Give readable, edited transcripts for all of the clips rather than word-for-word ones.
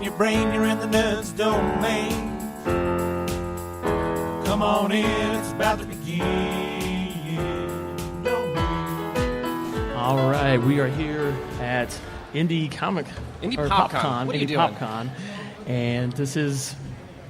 your brain, you're in the nerds domain. Come on in, it's about to begin. All right, we are here at Indie PopCon. What are you doing? PopCon, and this is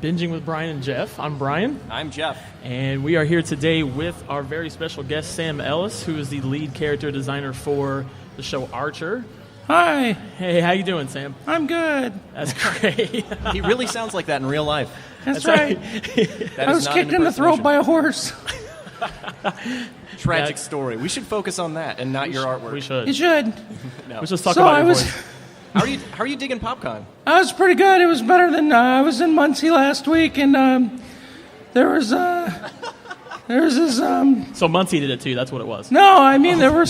Binging with Brian and Geoff. I'm Brian. I'm Geoff. And we are here today with our very special guest, Sam Ellis, who is the lead character designer for the show Archer. Hi. Hey, how you doing, Sam? I'm good. That's great. He really sounds like that in real life. That's right. That I is was not kicked an in the throat by a horse. Tragic story. We should focus on that and not your artwork. We should. You should. No. Let's just talk So about I your was- voice. How are you digging PopCon? I was pretty good. It was better than I was in Muncie last week, and there was this. So Muncie did it too. That's what it was. No, I mean there were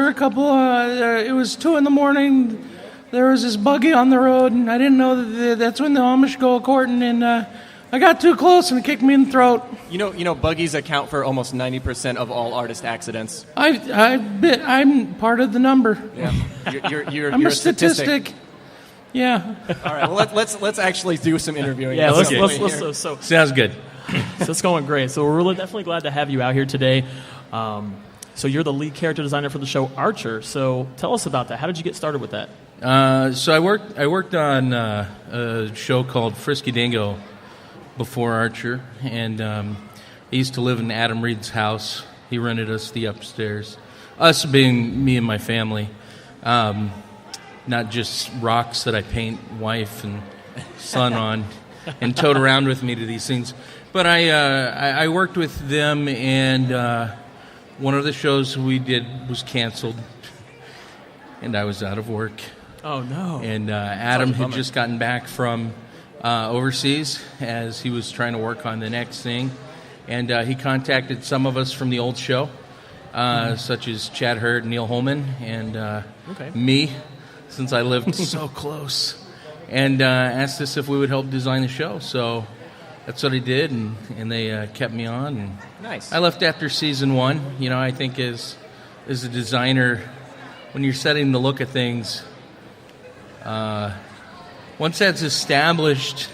a couple. It was 2 a.m. There was this buggy on the road, and I didn't know that's when the Amish go a courting, and I got too close and it kicked me in the throat. You know, buggies account for almost 90% of all artist accidents. I'm part of the number. Yeah, you're I'm you're a statistic. Yeah. All right, well let's actually do some interviewing. Yeah, let's here. so Sounds good. it's going great. So we're really definitely glad to have you out here today. So you're the lead character designer for the show Archer. So tell us about that. How did you get started with that? So I worked on a show called Frisky Dingo before Archer, and I used to live in Adam Reed's house. He rented us the upstairs. Us being me and my family, not just rocks that I paint wife and son on and tote around with me to these things. But I worked with them, and one of the shows we did was canceled, and I was out of work. Oh, no. And Adam had just gotten back from overseas as he was trying to work on the next thing. And he contacted some of us from the old show, such as Chad Hurd, Neil Holman, and me, since I lived so close, and asked us if we would help design the show. So that's what I did, and they kept me on. And Nice. I left after season 1. You know, I think as a designer, when you're setting the look of things, once that's established,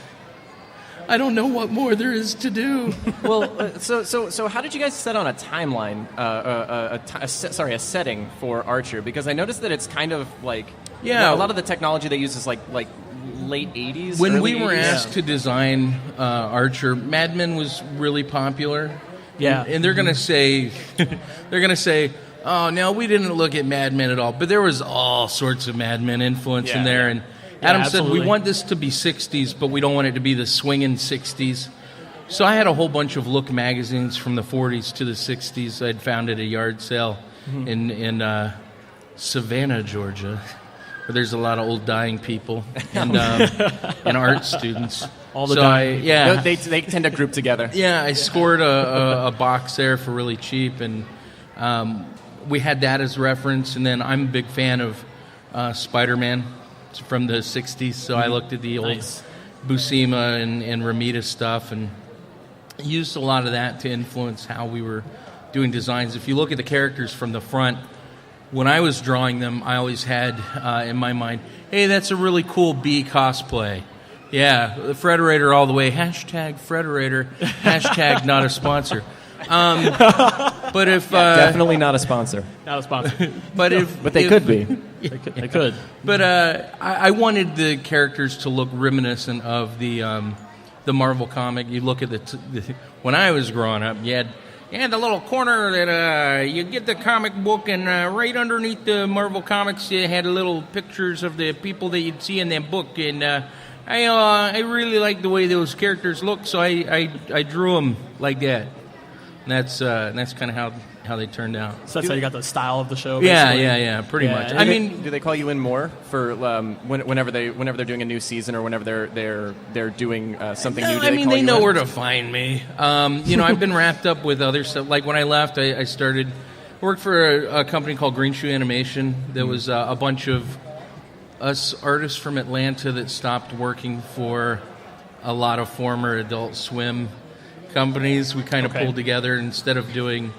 I don't know what more there is to do. Well, so how did you guys set on a timeline? A setting for Archer, because I noticed that it's kind of like a lot of the technology they use is like late 80s. When early we were 80s. asked to design Archer, Mad Men was really popular. Yeah. And they're gonna say, oh no, we didn't look at Mad Men at all. But there was all sorts of Mad Men influence in there. And Adam said, absolutely. we want this to be 60s, but we don't want it to be the swinging 60s. So I had a whole bunch of Look magazines from the 40s to the 60s I'd found at a yard sale in Savannah, Georgia, where there's a lot of old dying people and art students. All the so dying. They tend to group together. Yeah, I scored a box there for really cheap, and we had that as reference. And then I'm a big fan of Spider-Man from the 60s, so I looked at the old Buscema and Ramita stuff and used a lot of that to influence how we were doing designs. If you look at the characters from the front, when I was drawing them, I always had in my mind, hey, that's a really cool bee cosplay. Yeah, the Frederator all the way. Hashtag Frederator. Hashtag not a sponsor. But if Definitely not a sponsor. Not a sponsor. But they could be. They could. But I wanted the characters to look reminiscent of the Marvel comic. You look at when I was growing up, you had the little corner that you get the comic book, and right underneath the Marvel comics, you had little pictures of the people that you'd see in that book. And I really liked the way those characters look, so I drew them like that. And that's kind of how they turned out. So that's how you got the style of the show. Yeah, pretty much. and I mean, do they call you in more for whenever they're doing a new season or whenever they're doing something new? I mean, call they you know in? where to find me. I've been wrapped up with other stuff. Like when I left, I worked for a company called Green Shoe Animation. There was a bunch of us artists from Atlanta that stopped working for a lot of former Adult Swim companies. We kind of pulled together. Instead of doing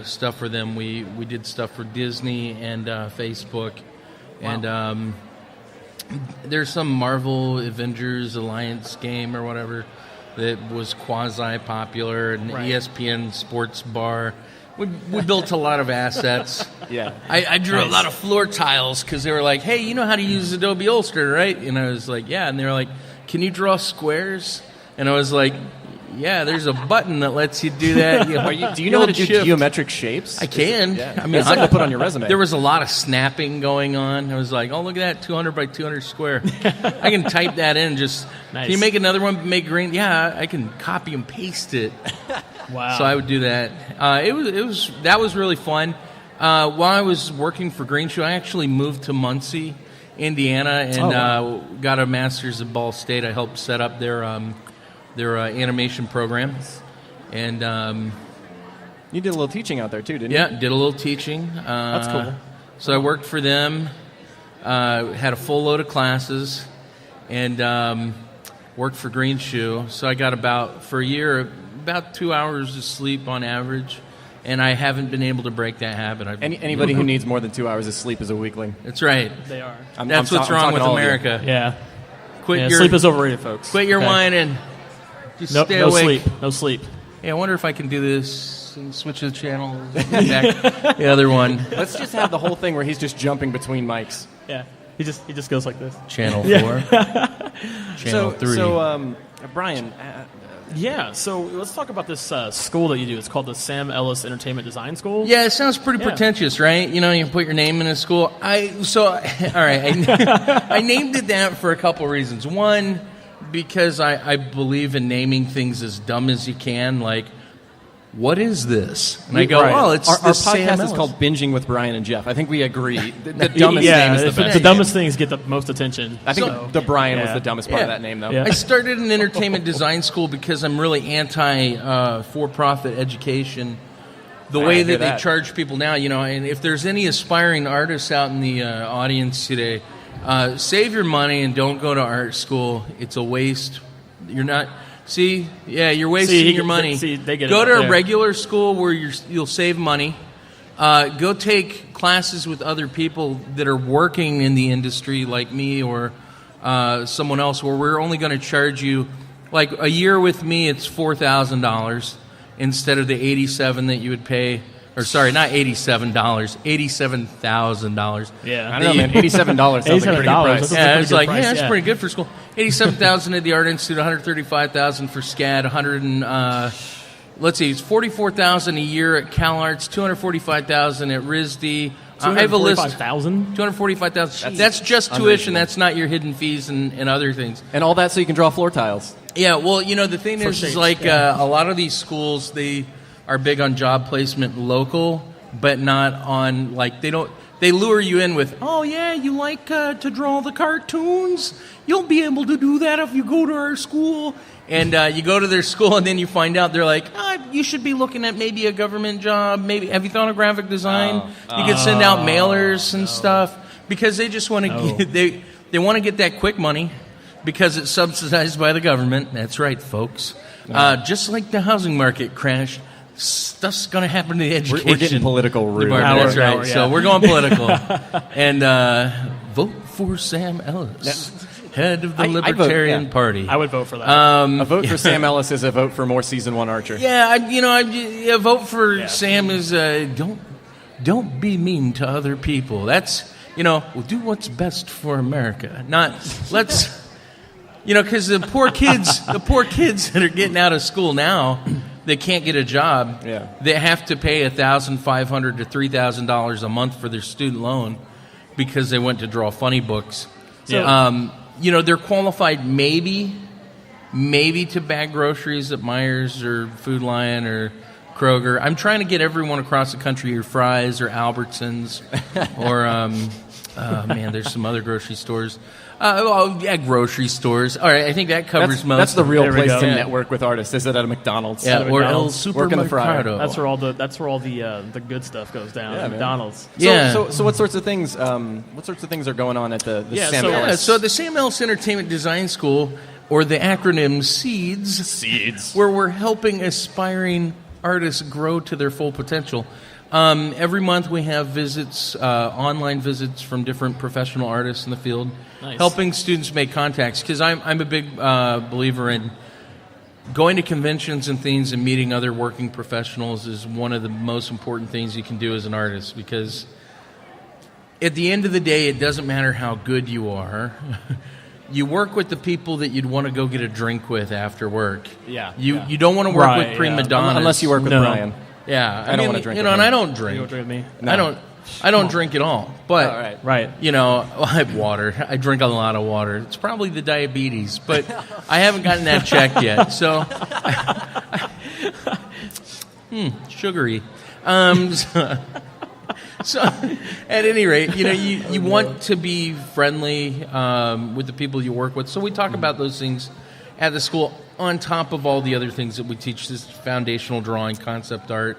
stuff for them, we did stuff for Disney and Facebook, and there's some Marvel Avengers Alliance game or whatever that was quasi-popular, and Right. ESPN Sports Bar. We built a lot of assets. Yeah. I drew a lot of floor tiles because they were like, hey, you know how to use Adobe Illustrator, right? And I was like, yeah. And they were like, can you draw squares? And I was like, yeah, there's a button that lets you do that. Do you know how to do Shift. geometric shapes? I can. Yeah. I mean, That's something to put on your resume. There was a lot of snapping going on. I was like, oh, look at that, 200 by 200 square. I can type that in. Just Nice. Can you make another one, make green? Yeah, I can copy and paste it. Wow. So I would do that. That was really fun. While I was working for Green Shoe, I actually moved to Muncie, Indiana, and got a master's at Ball State. I helped set up their animation program, and You did a little teaching out there too, didn't you? yeah, did a little teaching. That's cool. So I worked for them, had a full load of classes, and worked for Green Shoe. So I got for a year about 2 hours of sleep on average, and I haven't been able to break that habit. Anybody who needs more than 2 hours of sleep is a weakling. That's right. They are. That's what's wrong with America. Yeah. Quit Sleep is overrated, folks. Quit your Okay. whining. Just Nope, stay no awake. sleep. No sleep. Hey, I wonder if I can do this and switch the channel. Back the other one. Let's just have the whole thing where he's just jumping between mics. Yeah. He just goes like this. Channel 4. Channel 3. So, Brian, Yeah. So let's talk about this school that you do. It's called the Sam Ellis Entertainment Design School. Yeah, it sounds pretty Yeah. pretentious, right? You know, you put your name in a school. All right. I named it that for a couple reasons. One, because I believe in naming things as dumb as you can. Like, what is this? And I go, Right. oh, it's our the Sam podcast is Ellis. called Binging with Brian and Geoff. I think we agree. The dumbest name is the best. The dumbest things get the most attention. I think So, the Brian was yeah. the dumbest part of that name, though. Yeah. I started an entertainment design school because I'm really anti for-profit education. The way hear that they that. charge people now, you know, and if there's any aspiring artists out in the audience today, save your money and don't go to art school. It's a waste. You're not. You're wasting your money. They get go it to out a there. regular school where you'll save money. Go take classes with other people that are working in the industry, like me or someone else, where we're only going to charge you, like a year with me, it's $4,000 instead of the $87 that you would pay. Or sorry, not $87, $87,000. Yeah. I don't know, man. $87 sounds like a pretty good $87, price. that's a Yeah, pretty it's good like, price, that's yeah. pretty good for school. 87,000 at the Art Institute, 135,000 for SCAD, 100 and let's see, it's 44,000 a year at CalArts, 245,000 at RISD. I have a list. 245,000? 245,000. That's just tuition. That's not your hidden fees and other things. And all that so you can draw floor tiles. Yeah, well, you know, the thing is shapes, like yeah. a lot of these schools, they are big on job placement local, but not on, like, they lure you in with, oh, yeah, you like to draw the cartoons? You'll be able to do that if you go to our school. And you go to their school, and then you find out they're like, you should be looking at maybe a government job. Maybe have you thought of graphic design? You could send out mailers and stuff because they just want to they want to get that quick money because it's subsidized by the government. That's right, folks. Just like the housing market crashed, stuff's going to happen to the education. We're getting political real department. That's Now right. we're- yeah. So we're going political. And vote for Sam Ellis, head of the I vote, Libertarian yeah. Party. I would vote for that. A vote for Sam Ellis is a vote for more season 1 Archer. Yeah, I vote for Sam is don't be mean to other people. That's, we'll do what's best for America. Not let's, because the poor kids that are getting out of school now, they can't get a job. Yeah. They have to pay $1,500 to $3,000 a month for their student loan because they went to draw funny books. Yeah. They're qualified maybe to bag groceries at Myers or Food Lion or Kroger. I'm trying to get everyone across the country or Fry's or Albertsons or there's some other grocery stores. Grocery stores. All right, I think that covers most. That's the real There we place go. to Yeah. network with artists. Is it at a McDonald's? Yeah, At a or El McDonald's. Work in the fryer. Supermercado. That's where all the good stuff goes down. Yeah, at man. McDonald's. Yeah. So what sorts of things? What sorts of things are going on at the Yeah, Sam so- Ellis? So the Sam Ellis Entertainment Design School, or the acronym SEEDS, where we're helping aspiring artists grow to their full potential. Every month we have visits, online visits from different professional artists in the field. Nice. helping students make contacts. Because I'm a big believer in going to conventions and things and meeting other working professionals is one of the most important things you can do as an artist. Because at the end of the day, it doesn't matter how good you are. You work with the people that you'd want to go get a drink with after work. Yeah. You don't want to work with prima donnas. Unless you work with No. Brian. Yeah. I don't want to drink with and him. I don't drink. You don't drink with me? No. I don't drink at all. But All right. Right. I have water. I drink a lot of water. It's probably the diabetes, but I haven't gotten that checked yet. So, sugary. So, at any rate, you want to be friendly with the people you work with. So we talk about those things at the school on top of all the other things that we teach: this foundational drawing, concept art,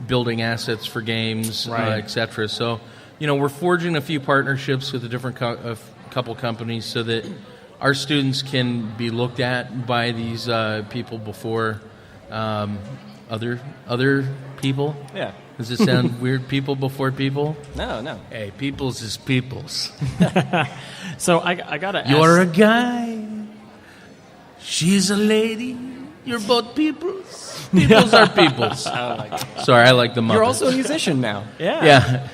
building assets for games, Right. etc. So, we're forging a few partnerships with a different couple companies so that our students can be looked at by these people before other people. Yeah. Does it sound weird? People before people? No. Hey, peoples is peoples. So I gotta ask. You're a guy. She's a lady. You're both peoples. Peoples are peoples. Sorry, I like the Muppets. You're also a musician now. Yeah.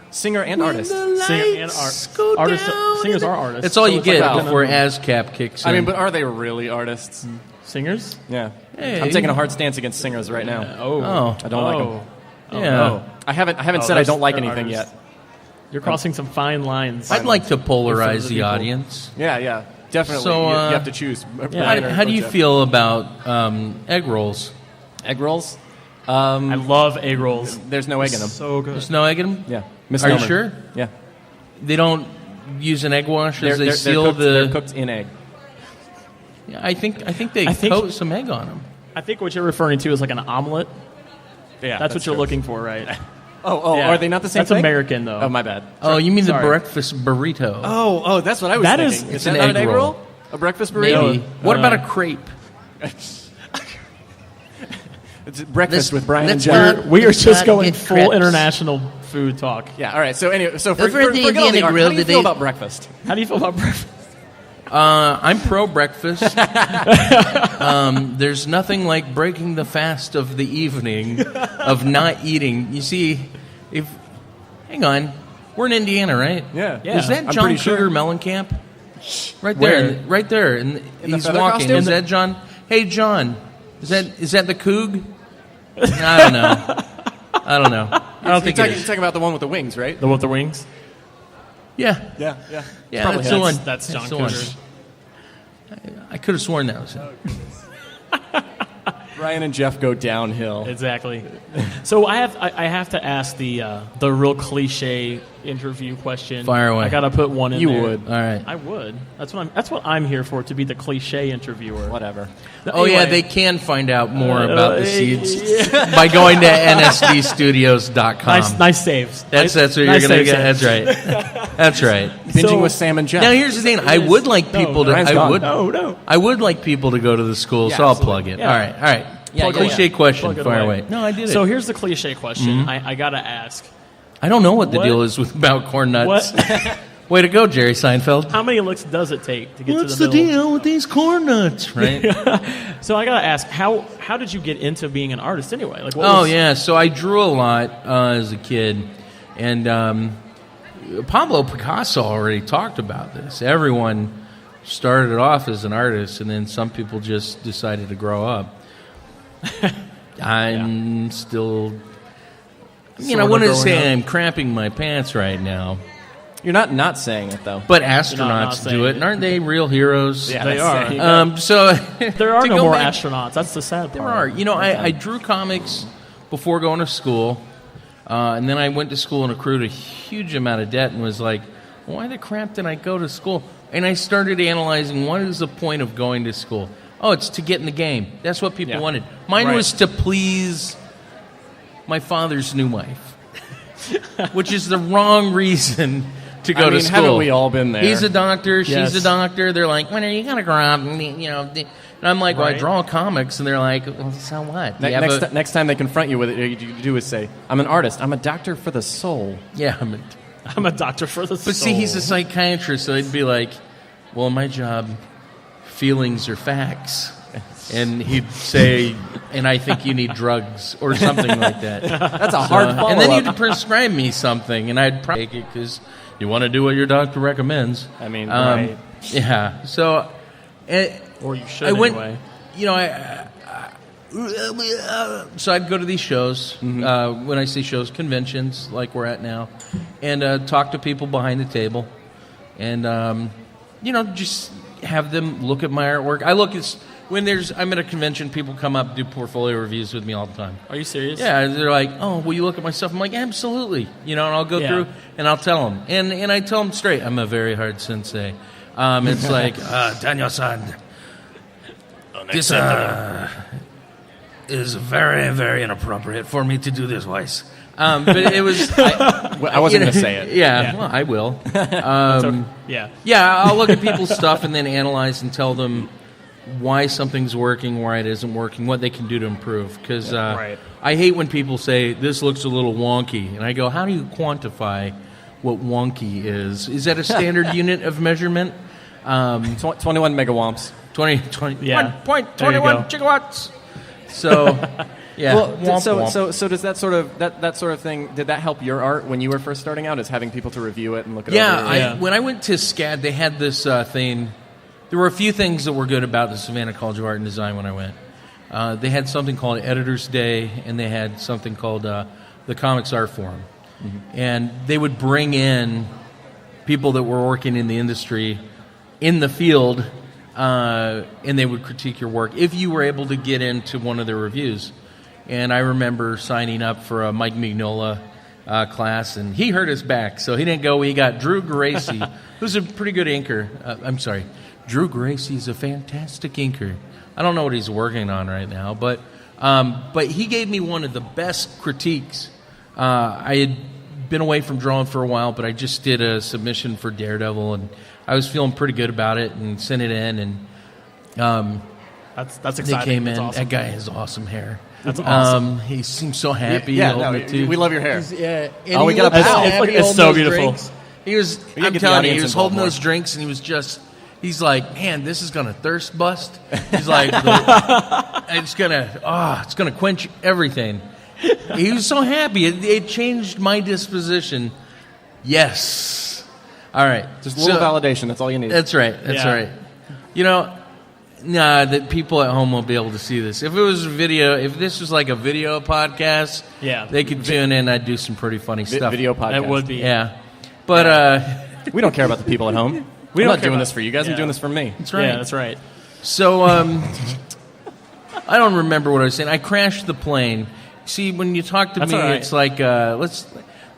Singer and artist. Singer and singers are artists. That's all So you it's get like before ASCAP kicks in. I mean, but are they really artists? singers. Yeah. Hey. I'm taking a hard stance against singers right now. Oh. I don't like them. Yeah. I haven't said I don't like they're anything artists. yet. You're crossing some fine lines. I'd like to polarize With some of the the people. audience. Yeah, definitely. So, you have to choose. Brian or How do you Geoff. feel about egg rolls? Egg rolls? I love egg rolls. There's no egg in them. So good. There's no egg in them? Yeah. Are you Misnomer. sure? Yeah. They don't use an egg wash as they They're seal cooked, the... they're cooked in egg. Yeah, I think they I think- coat some egg on them. I think what you're referring to is like an omelet. Yeah, That's what you're true. looking for, right? Oh, are they not the same That's thing? American, though. Oh, my bad. Oh, you mean Sorry. the breakfast burrito? Oh, that's what I was That thinking. is- Is an that not egg an egg roll. roll? A breakfast burrito? Maybe. What about a crepe? It's breakfast Let's- with Brian and let's Geoff. not- We are just Not going get full crepes. international food talk. Yeah, all right. So anyway, so Over at the forget all Indiana the art. Grill, How do you did feel they- about breakfast? How do you feel about breakfast? I'm pro breakfast. There's nothing like breaking the fast of the evening of not eating. You see, hang on, we're in Indiana, right? Yeah. Is that I'm John pretty Cougar sure. Mellencamp? Right Where? there, right there, and In the he's feather walking. costume? Is that John? Hey, John, is that the Coug? I don't know. I don't You're think talking, it you're is. talking about the one with the wings, right? The one with the wings? Yeah, Yeah. yeah, Probably that's the one. that's John the one. Cougar. I could have sworn that was him. Brian and Geoff go downhill. Exactly. So I have to ask the real cliche interview question. Fire away. I got to put one in You there. would. All right. I would. That's what I'm here for, to be the cliche interviewer. Whatever. Oh, yeah, Anyway. they can find out more about the seeds yeah. by going to nsdstudios.com. Nice saves. That's what you're Nice going to save, get. Sam. That's right. That's right. Binging So- with Sam and Geoff. Now, here's the thing. I would like people to. Brian's I gone. would. No. I would like people to go to the school, so I'll plug it. Yeah. All right. Yeah, Cliche question. Plug it Fire away. away. No, I did So it. here's the cliche question. I got to ask. I don't know what the What? deal is about corn nuts. What? Way to go, Jerry Seinfeld. How many licks does it take to get What's to the the middle? deal with these corn nuts, right? So I got to ask, how did you get into being an artist anyway? Like, what Oh, was, yeah. So I drew a lot as a kid. And Pablo Picasso already talked about this. Everyone started off as an artist, and then some people just decided to grow up. I'm still... I Sorta wouldn't growing say up. I'm cramping my pants right now. You're not saying it, though. But not astronauts saying do it, it. and aren't they real heroes? Yeah, They that's- are. yeah, So There are to no go more back- astronauts. That's the sad part. There are. I drew comics before going to school, and then I went to school and accrued a huge amount of debt and was like, why the crap did I go to school? And I started analyzing, what is the point of going to school? Oh, it's to get in the game. That's what people Yeah. wanted. Mine Right. was to please my father's new wife, which is the wrong reason to go I mean, to school. haven't we all been there? He's a doctor. Yes. She's a doctor. They're like, when are you going to grow up? And, and I'm like, well, I Right. draw comics. And they're like, well, so what? Do you have a- Next time they confront you with it, you do is say, I'm an artist. I'm a doctor for the soul. Yeah, I'm a doctor for the soul. But see, he's a psychiatrist, so he'd be like, well, my job, feelings are facts. And he'd say, and I think you need drugs or something like that. That's a hard follow-up. And then he'd prescribe me something, and I'd probably take it because you want to do what your doctor recommends. I mean, right. Yeah. So, or you should anyway. anyway. So I'd go to these shows. When I say shows, conventions like we're at now, and talk to people behind the table, and just have them look at my artwork. I'm at a convention, people come up, do portfolio reviews with me all the time. Are you serious? Yeah, they're like, "Oh, will you look at my stuff?" I'm like, "Absolutely." And I'll go through and I'll tell them, and I tell them straight, I'm a very hard sensei. It's like, Daniel-san, this is very, very inappropriate for me to do this voice. But it was... I wasn't going to say it. Yeah, well, I will. Yeah, I'll look at people's stuff and then analyze and tell them why something's working, why it isn't working, what they can do to improve. Because I hate when people say, this looks a little wonky. And I go, how do you quantify what wonky is? Is that a standard unit of measurement? 21 megawamps. 1.21 gigawatts. So, yeah. Well, womp, womp. so does that sort of thing? Did that help your art when you were first starting out? Is having people to review it and look at it? Yeah. When I went to SCAD, they had this thing. There were a few things that were good about the Savannah College of Art and Design when I went. They had something called Editor's Day, and they had something called the Comics Art Forum, and they would bring in people that were working in the industry, in the field. And they would critique your work if you were able to get into one of their reviews. And I remember signing up for a Mike Mignola class, and he hurt his back, so he didn't go. He got Drew Gracie, who's a pretty good inker. Drew Gracie is a fantastic inker. I don't know what he's working on right now, but he gave me one of the best critiques. I had been away from drawing for a while, but I just did a submission for Daredevil, and I was feeling pretty good about it and sent it in, and that's exciting. They came that's in. awesome. That guy has awesome hair. That's awesome. He seems so happy. We love your hair. And we got a pal. It's so beautiful. Drinks. I'm telling you, he was holding those drinks, and he's like, man, this is gonna thirst bust. He's like, it's gonna quench everything. He was so happy. It changed my disposition. Yes. All right. Just a little validation. That's all you need. That's right. That's right. That people at home won't be able to see this. If it was a video, if this was like a video podcast, they could tune in. I'd do some pretty funny stuff. Video podcast. It would be. Yeah. But we don't care about the people at home. I'm not doing this for you guys. I'm doing this for me. That's right. Yeah, that's right. So I don't remember what I was saying. I crashed the plane. See, when you talk to me, it's like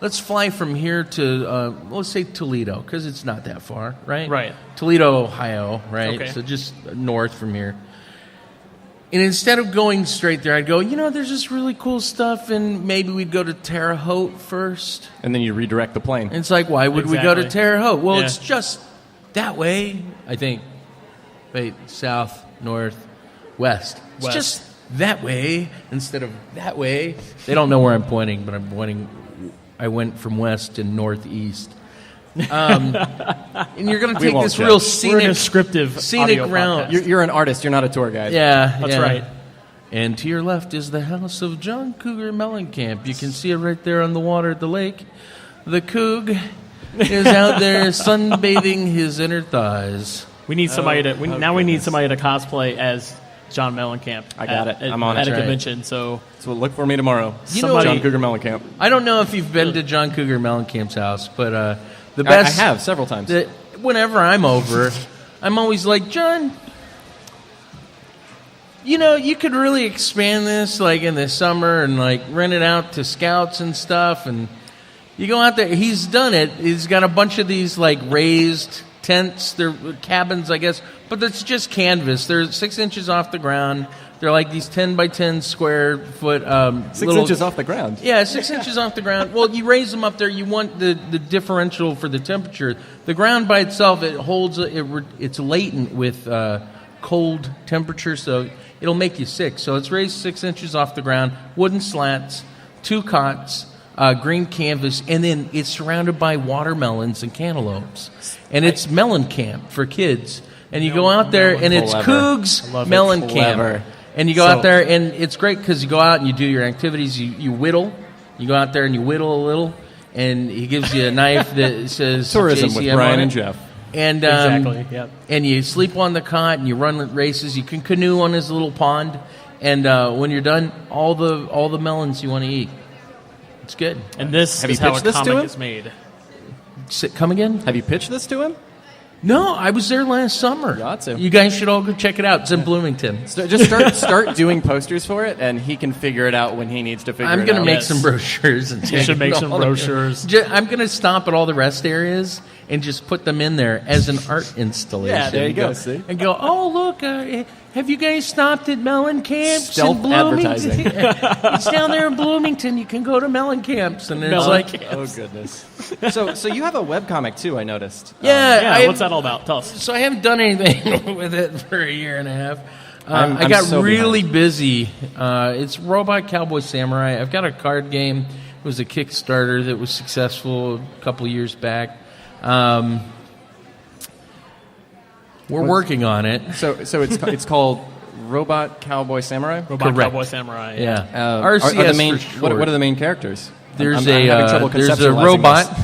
let's fly from here to let's say Toledo, because it's not that far, right? Right. Toledo, Ohio, right? Okay. So just north from here. And instead of going straight there, I'd go, there's this really cool stuff, and maybe we'd go to Terre Haute first. And then you redirect the plane. And it's like, why would we go to Terre Haute? Well, Yeah. it's just that way, I think. Wait, south, north, west. It's West. just that way instead of that way. They don't know where I'm pointing, but I'm pointing. I went from west to northeast. And you're going to take this real We're a scenic descriptive audio route. podcast. You're an artist. You're not a tour guide. Yeah, That's right. And to your left is the house of John Cougar Mellencamp. You can see it right there on the water at the lake. The Coug is out there sunbathing his inner thighs. We need somebody we need somebody to cosplay as John Mellencamp. I got it. I'm on it. At a Right. convention. So look for me tomorrow. Somebody- John Cougar Mellencamp. I don't know if you've been to John Cougar Mellencamp's house, but the best... I have several times. Whenever I'm over, I'm always like, John, you could really expand this like in the summer and like rent it out to scouts and stuff. And you go out there. He's done it. He's got a bunch of these like raised tents. They're cabins, I guess, but it's just canvas. They're 6 inches off the ground. They're like these 10 by 10 square foot. 6 inches off the ground. Yeah, 6 inches off the ground. Well, you raise them up there. You want the differential for the temperature. The ground by itself, it holds. It's latent with cold temperature, so it'll make you sick. So it's raised 6 inches off the ground. Wooden slats, 2 cots, green canvas, and then it's surrounded by watermelons and cantaloupes. And it's melon camp for kids. And you go out there, and it's Cougs Melon Camp. And you go out there, and it's great because you go out and you do your activities. You whittle. You go out there and you whittle a little, and he gives you a knife that says Tourism JCM with Brian on it. and Geoff. And Exactly, yep. And you sleep on the cot, and you run races. You can canoe on his little pond, and when you're done, all the melons you want to eat. It's good. And this Have is you how a pitched this to comic him? is made. Come again? Have you pitched this to him? No, I was there last summer. You ought to. You guys should all go check it out. It's in Bloomington. Just start doing posters for it, and he can figure it out when he needs to figure it out. I'm going to make Yes. some brochures. And You should make some all the- brochures. I'm going to stomp at all the rest areas and just put them in there as an art installation. Yeah, there you go, see? And go, oh, look, have you guys stopped at Melon Camps Stealth in Bloomington? advertising. It's down there in Bloomington. You can go to Melon Camps. And it's Melon like, Camps. Oh, goodness. So you have a webcomic, too, I noticed. yeah. What's that all about? Tell us. So I haven't done anything with it for a year and a half. I'm I got so really behind. busy. It's Robot Cowboy Samurai. I've got a card game. It was a Kickstarter that was successful a couple years back. We're working on it. So it's called Robot Cowboy Samurai? Robot Correct. Cowboy Samurai. Yeah. Are RCS the main, for short. what are the main characters? There's I'm having trouble there's a conceptualizing robot.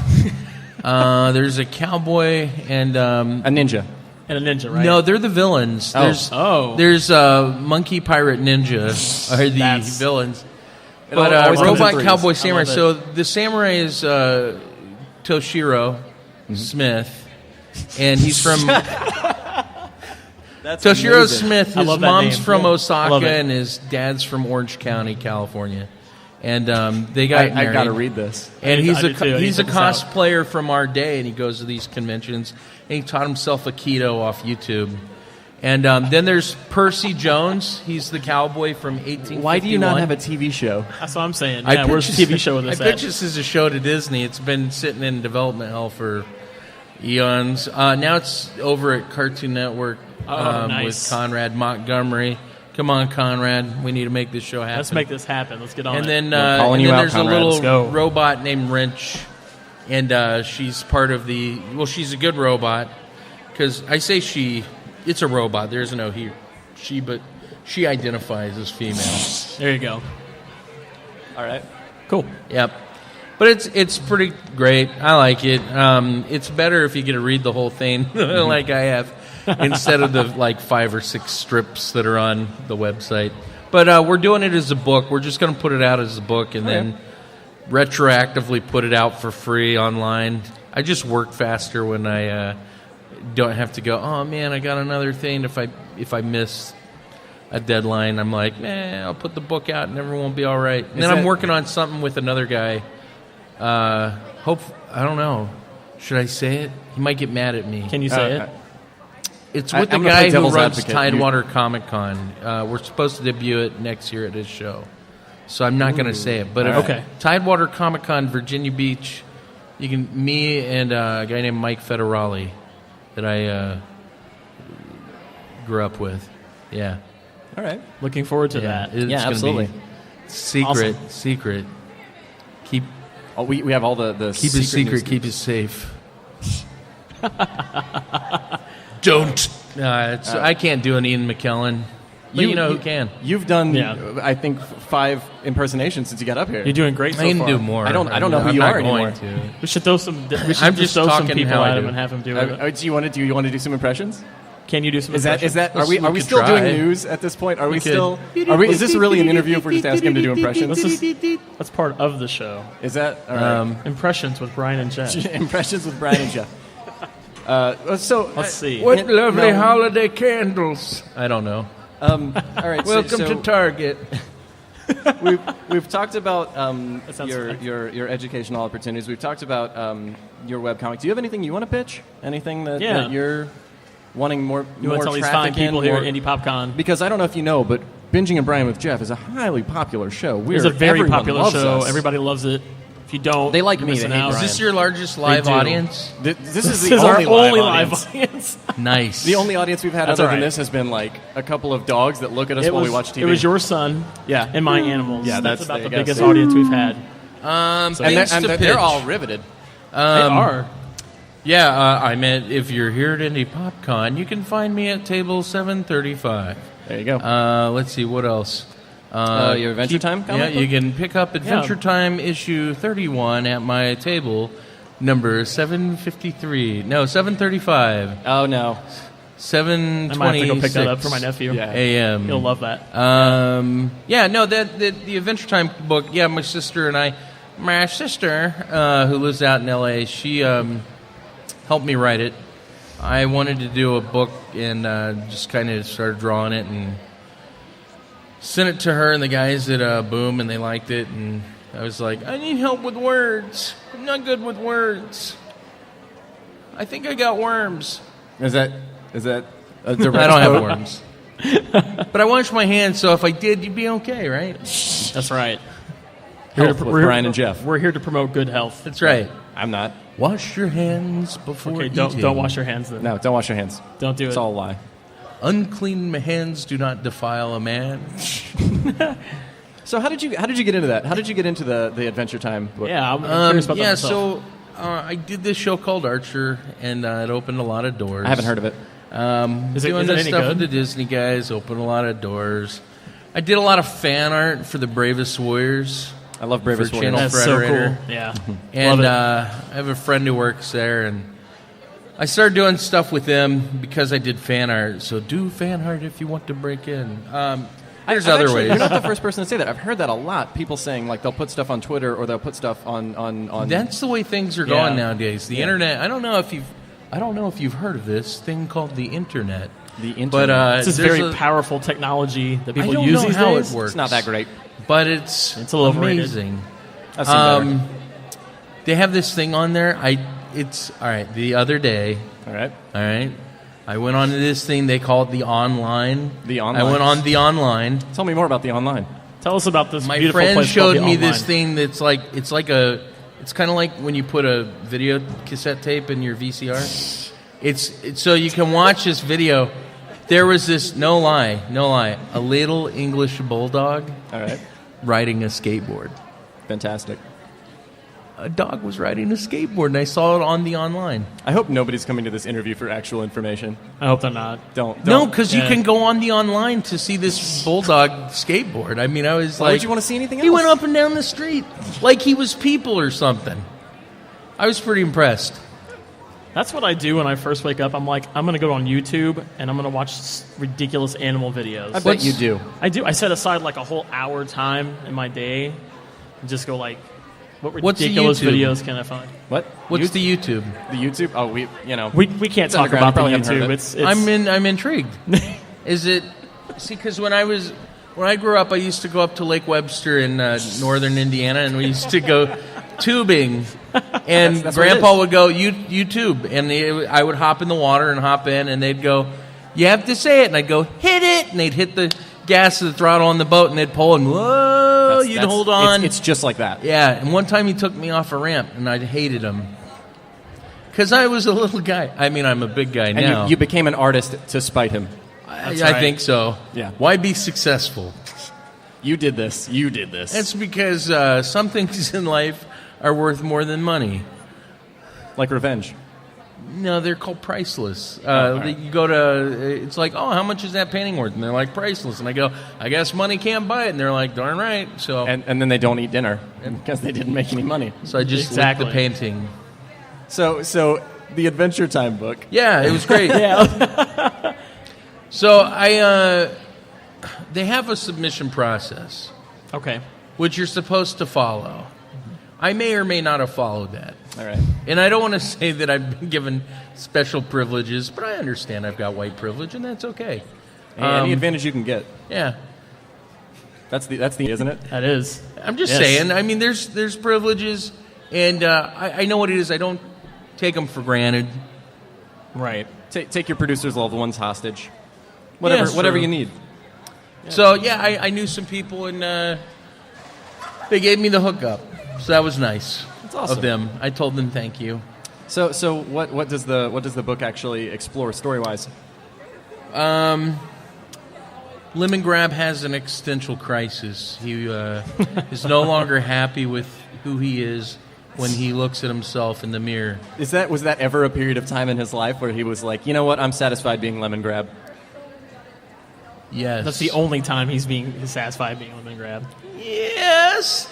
this. There's a cowboy and A ninja. And a ninja, right? no, they're the villains. Oh. There's Monkey Pirate Ninja are the That's- villains. It But always comes in Robot threes. Cowboy I Samurai. love it. So the samurai is Toshiro Smith, and he's from That's Toshiro amazing. Smith. I His love that mom's name. from Yeah. I Osaka, love it. and his dad's from Orange County, California. And they got I married. got to read this. And I he's do too. I need he's to a check this out. cosplayer from our day, and he goes to these conventions. And he taught himself Aikido off YouTube. And then there's Percy Jones. He's the cowboy from 1851. Why do you not have a TV show? That's what I'm saying. I Yeah, where's pitched the TV show with I this pitched at? this as a show to Disney. It's been sitting in development hell for eons. Now it's over at Cartoon Network nice. with Conrad Montgomery. Come on, Conrad. We need to make this show happen. Let's make this happen. Let's get on And it. then, We're calling you out, there's Conrad. a Let's go. little robot named Wrench, and she's part of the. Well, she's a good robot because I say she. It's a robot. There's no he, she, but she identifies as female. There you go. All right. Cool. Yep. But it's pretty great. I like it. It's better if you get to read the whole thing, like I have, instead of the like 5 or 6 strips that are on the website. But we're doing it as a book. We're just going to put it out as a book and then retroactively put it out for free online. I just work faster when I don't have to go, oh man, I got another thing. If I miss a deadline, I'm like, I'll put the book out and everyone will be all right. And then I'm working on something with another guy. I don't know. Should I say it? He might get mad at me. Can you say it? It's with the I'm gonna guy play who devil's runs advocate. Tidewater Comic Con. We're supposed to debut it next year at his show. So I'm not going to say it. But Okay. Tidewater Comic Con, Virginia Beach, me and a guy named Mike Federale that I grew up with. Yeah. All right. Looking forward to Yeah, that. it's Yeah, gonna absolutely. be secret. Keep Oh, we have all the it secret. news. Keep it safe. Don't. I can't do an Ian McKellen. But you know who can. You've done, Yeah. I think, 5 impersonations since you got up here. You're doing great so I can far. do more. I don't know who I'm you not are going anymore. to. We should throw some. We should I'm just just throw some talking people how I at him do. and have him do it. Do you want to do some impressions? Can you do some? Is that impressions? are we could still try. doing news at this point? Are we could. still? Is this really an interview if we're just asking him to do impressions? That's part of the show. Is that all right? Impressions with Brian and Geoff. Impressions with Brian and Geoff. So Let's see. What lovely no. holiday candles. I don't know. All right. Welcome so to Target. we've talked about sounds fun. your educational opportunities. We've talked about your webcomic. Do you have anything you want to pitch? Anything that you're wanting more You want to tell these fine traffic in? people here More- at Indie PopCon? Because I don't know if you know, but Binging and Brian with Geoff is a highly popular show. It's a very everyone popular loves show. us. Everybody loves it. If you don't, They like you're me, missing they hate out. Is Brian. this your largest live do. audience? This is This the is our only live live audience. audience. Nice. The only audience we've had That's other all than right. this has been like a couple of dogs that look at us It while was, we watch TV. it was your son Yeah. and my animals. Yeah, that's that's- about there the you go. biggest See? audience we've had. They're all riveted. They are. Yeah, I meant if you're here at Indie PopCon, you can find me at table 735. There you go. Let's see, what else? Your Adventure Time comic book? You can pick up Adventure Time issue 31 at my table, number 753. No, 735. Oh, no. 7:26 I might have to go pick that up for my nephew. Yeah. a.m. He'll love that. The Adventure Time book, my sister, who lives out in L.A., she helped me write it. I wanted to do a book and just kind of started drawing it and sent it to her and the guys at Boom, and they liked it. And I was like, I need help with words. I'm not good with words. I think I got worms. Is that a direct I don't have quote? worms. But I wash my hands, so if I did, you'd be okay, right? That's right. Health with Brian and Geoff. We're here to promote good health. That's right. I'm not. Wash your hands before Okay, eating. don't wash your hands then. No, don't wash your hands. Don't do It's it. all a lie. Unclean hands do not defile a man. So how did you get into that? How did you get into the Adventure Time book? Yeah, I'm curious about that myself. I did this show called Archer, and it opened a lot of doors. I haven't heard of it. Is it Doing any this stuff good? with the Disney guys opened a lot of doors. I did a lot of fan art for the Bravest Warriors. I love Bravest For Warriors. Channel That's so Frederator. cool. Yeah. And Love it. I have a friend who works there, and I started doing stuff with them because I did fan art. So do fan art if you want to break in. There's other ways. You're not the first person to say that. I've heard that a lot. People saying like they'll put stuff on Twitter or they'll put stuff on. That's the way things are going nowadays. The internet. I don't know if you've heard of this thing called the internet. The internet. But It's this very powerful technology that people I don't use know these how days. it works. It's not that great. But it's a little overrated. amazing. I've seen better. They have this thing on there. It's all right. The other day, All right. I went on to this thing they call it the online. The online. I went on the online. Tell me more about the online. Tell us about this My beautiful friend place showed called me the this Online. thing that's like it's kind of like when you put a video cassette tape in your VCR. It's so you can watch this video. There was this no lie, a little English bulldog All right. riding a skateboard. Fantastic. A dog was riding a skateboard, and I saw it on the online. I hope nobody's coming to this interview for actual information. I hope they're not. Don't. No, because you Yeah. can go on the online to see this bulldog skateboard. I mean, I was Why like, would you want to see anything else? he went up and down the street like he was people or something. I was pretty impressed. That's what I do when I first wake up. I'm like, I'm going to go on YouTube and I'm going to watch ridiculous animal videos. I bet you do. I do. I set aside like a whole hour time in my day and just go like, what What's the ridiculous YouTube? videos can I find? What? What's the YouTube? The YouTube? Oh, we We can't It's talk underground. about the You probably haven't heard of YouTube. it. It's I'm intrigued. Is it? See, because when I grew up, I used to go up to Lake Webster in northern Indiana, and we used to go tubing. And That's what it Grandpa is. would go, YouTube, and I would hop in the water and hop in, and they'd go, you have to say it, and I'd go, hit it, and they'd hit the gas of the throttle on the boat, and they'd pull, and whoa, you'd hold on. It's just like that. Yeah, and one time he took me off a ramp, and I hated him. Because I was a little guy. I mean, I'm a big guy And now. you became an artist to spite him. I right. think so. Yeah. Why be successful? You did this. You did this. That's because some things in life are worth more than money. like revenge. No, they're called priceless. right. You go to, it's like, oh, how much is that painting worth? And they're like, priceless. And I go, I guess money can't buy it. And they're like, darn right. So, And then they don't eat dinner because they didn't make any money. so I just Exactly. licked the painting. So the Adventure Time book. Yeah, it was great. yeah. So they have a submission process, Okay. which you're supposed to follow. I may or may not have followed that. All right. And I don't want to say that I've been given special privileges, but I understand I've got white privilege, and that's okay. Any advantage you can get. Yeah. That's the isn't it? That is. I'm just Yes. saying. I mean, there's privileges, and I know what it is. I don't take them for granted. Right. Take your producer's loved ones hostage. Whatever. Yeah, whatever sure. you need. So yeah, I knew some people, and they gave me the hookup. So that was nice. That's awesome. Of them. I told them thank you. So what does the book actually explore story wise? Lemon Grab has an existential crisis. He is no longer happy with who he is when he looks at himself in the mirror. Was that ever a period of time in his life where he was like, you know what, I'm satisfied being Lemon Grab? Yes. That's the only time he's satisfied being Lemon Grab. Yes.